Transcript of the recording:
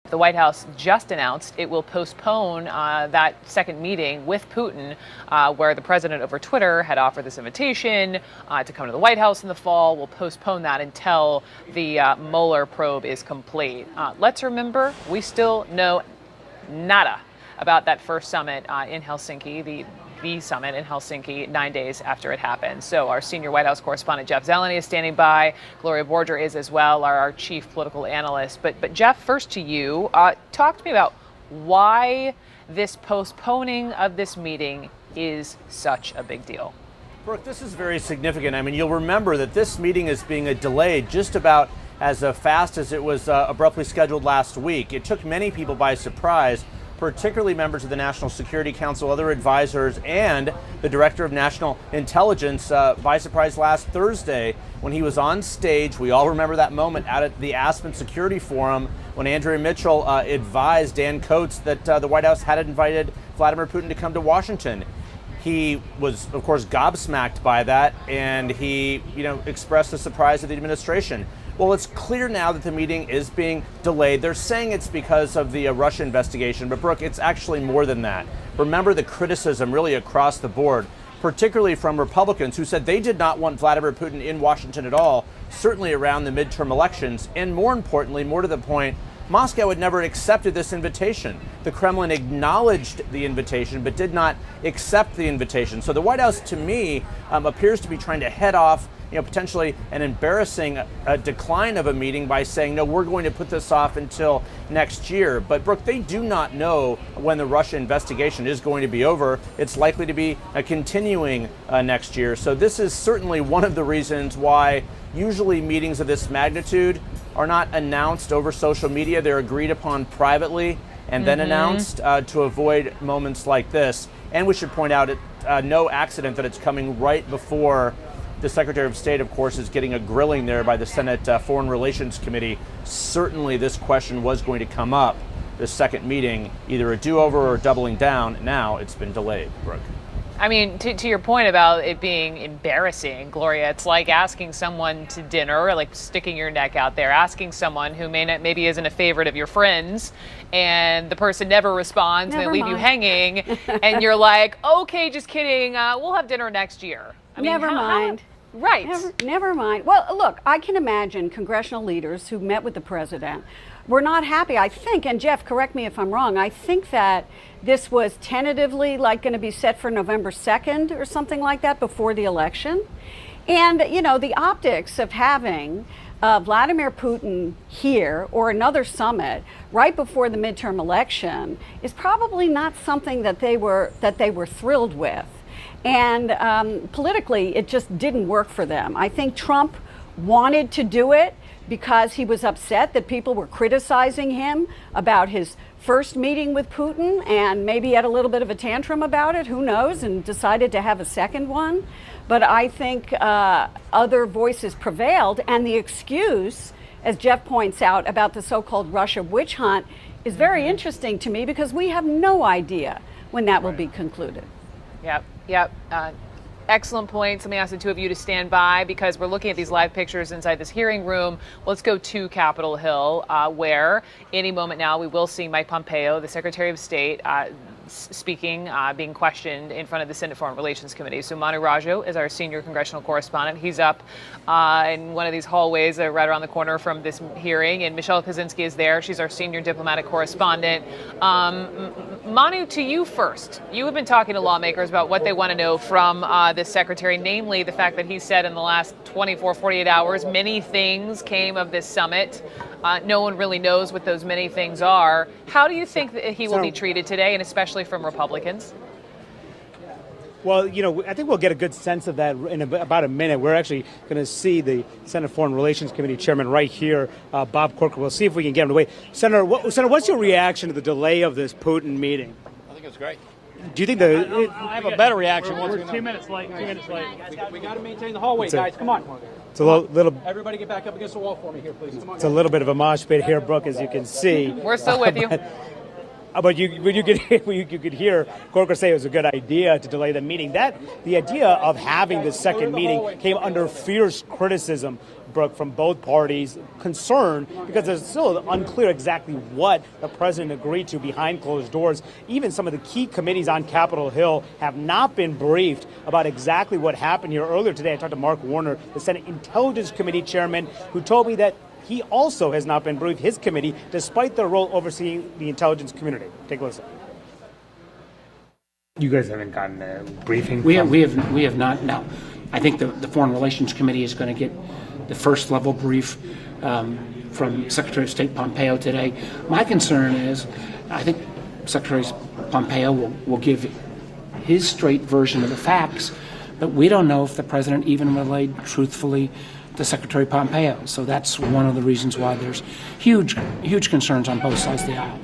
The White House just announced it will postpone that second meeting with Putin, where the president over Twitter had offered this invitation to come to the White House in the fall. Will postpone that until the Mueller probe is complete. Let's remember, we still know nada about that first summit in Helsinki, the summit in Helsinki, 9 days after it happened. So our senior White House correspondent Jeff Zeleny is standing by. Gloria Borger is as well, our chief political analyst. But Jeff, first to you, talk to me about why this postponing of this meeting is such a big deal. Brooke, this is very significant. I mean, you'll remember that this meeting is being delayed just about as fast as it was abruptly scheduled last week. It took many people by surprise, particularly members of the National Security Council, other advisors, and the Director of National Intelligence by surprise last Thursday when he was on stage. We all remember that moment out at the Aspen Security Forum when Andrea Mitchell advised Dan Coats that the White House had invited Vladimir Putin to come to Washington. He was, of course, gobsmacked by that, and he, expressed the surprise of the administration. Well, it's clear now that the meeting is being delayed. They're saying it's because of the Russia investigation, but Brooke, it's actually more than that. Remember the criticism really across the board, particularly from Republicans who said they did not want Vladimir Putin in Washington at all, certainly around the midterm elections. And more importantly, more to the point, Moscow had never accepted this invitation. The Kremlin acknowledged the invitation, but did not accept the invitation. So the White House, to me, appears to be trying to head off potentially an embarrassing decline of a meeting by saying, no, we're going to put this off until next year. But Brooke, they do not know when the Russia investigation is going to be over. It's likely to be continuing next year. So this is certainly one of the reasons why usually meetings of this magnitude are not announced over social media. They're agreed upon privately and then announced to avoid moments like this. And we should point out, no accident that it's coming right before the Secretary of State, of course, is getting a grilling there by the Senate Foreign Relations Committee. Certainly this question was going to come up, this second meeting, either a do-over or doubling down. Now it's been delayed, Brooke. I mean, to your point about it being embarrassing, Gloria, it's like asking someone to dinner, like sticking your neck out there, asking someone who maybe isn't a favorite of your friends, and the person never responds, and they leave you hanging, and you're like, okay, just kidding, we'll have dinner next year. I mean, never mind. Right. Never mind. Well, look, I can imagine congressional leaders who met with the president were not happy, I think, and Jeff, correct me if I'm wrong, I think that this was tentatively going to be set for November 2nd or something like that before the election. And, the optics of having Vladimir Putin here or another summit right before the midterm election is probably not something that they were thrilled with. And politically, it just didn't work for them. I think Trump wanted to do it because he was upset that people were criticizing him about his first meeting with Putin, and maybe had a little bit of a tantrum about it, who knows, and decided to have a second one. But I think other voices prevailed, and the excuse, as Jeff points out, about the so-called Russia witch hunt is very interesting to me, because we have no idea when that will be concluded. Yep. Excellent points. Let me ask the two of you to stand by, because we're looking at these live pictures inside this hearing room. Let's go to Capitol Hill, where any moment now we will see Mike Pompeo, the Secretary of State, speaking, being questioned in front of the Senate Foreign Relations Committee. So Manu Raju is our senior congressional correspondent. He's up in one of these hallways right around the corner from this hearing, and Michelle Kaczynski is there. She's our senior diplomatic correspondent. Manu, to you first. You have been talking to lawmakers about what they want to know from this secretary, namely the fact that he said in the last 24, 48 hours, many things came of this summit. No one really knows what those many things are. How do you think that he will be treated today, and especially from Republicans? Well, I think we'll get a good sense of that in about a minute. We're actually going to see the Senate Foreign Relations Committee chairman right here, Bob Corker. We'll see if we can get him to wait. Senator, what's your reaction to the delay of this Putin meeting? I think it's great. Do you think I have a better reaction? We're 2 minutes late. We got to maintain the hallway, guys. Come on. It's a little. Everybody get back up against the wall for me here, please. Come on. It's a little bit of a mosh pit here, Brooke, as you can see. We're still with you. But you could hear Corker say it was a good idea to delay the meeting. The idea of having this second meeting came under fierce criticism, Brooke, from both parties, concern because it's still unclear exactly what the president agreed to behind closed doors. Even some of the key committees on Capitol Hill have not been briefed about exactly what happened here. Earlier today, I talked to Mark Warner, the Senate Intelligence Committee chairman, who told me that he also has not been briefed, his committee, despite their role overseeing the intelligence community. Take a listen. You guys haven't gotten a briefing? We have not. No, I think the Foreign Relations Committee is going to get the first level brief from Secretary of State Pompeo today. My concern is, I think Secretary Pompeo will give his straight version of the facts, but we don't know if the president even relayed truthfully to Secretary Pompeo. So that's one of the reasons why there's huge concerns on both sides of the aisle.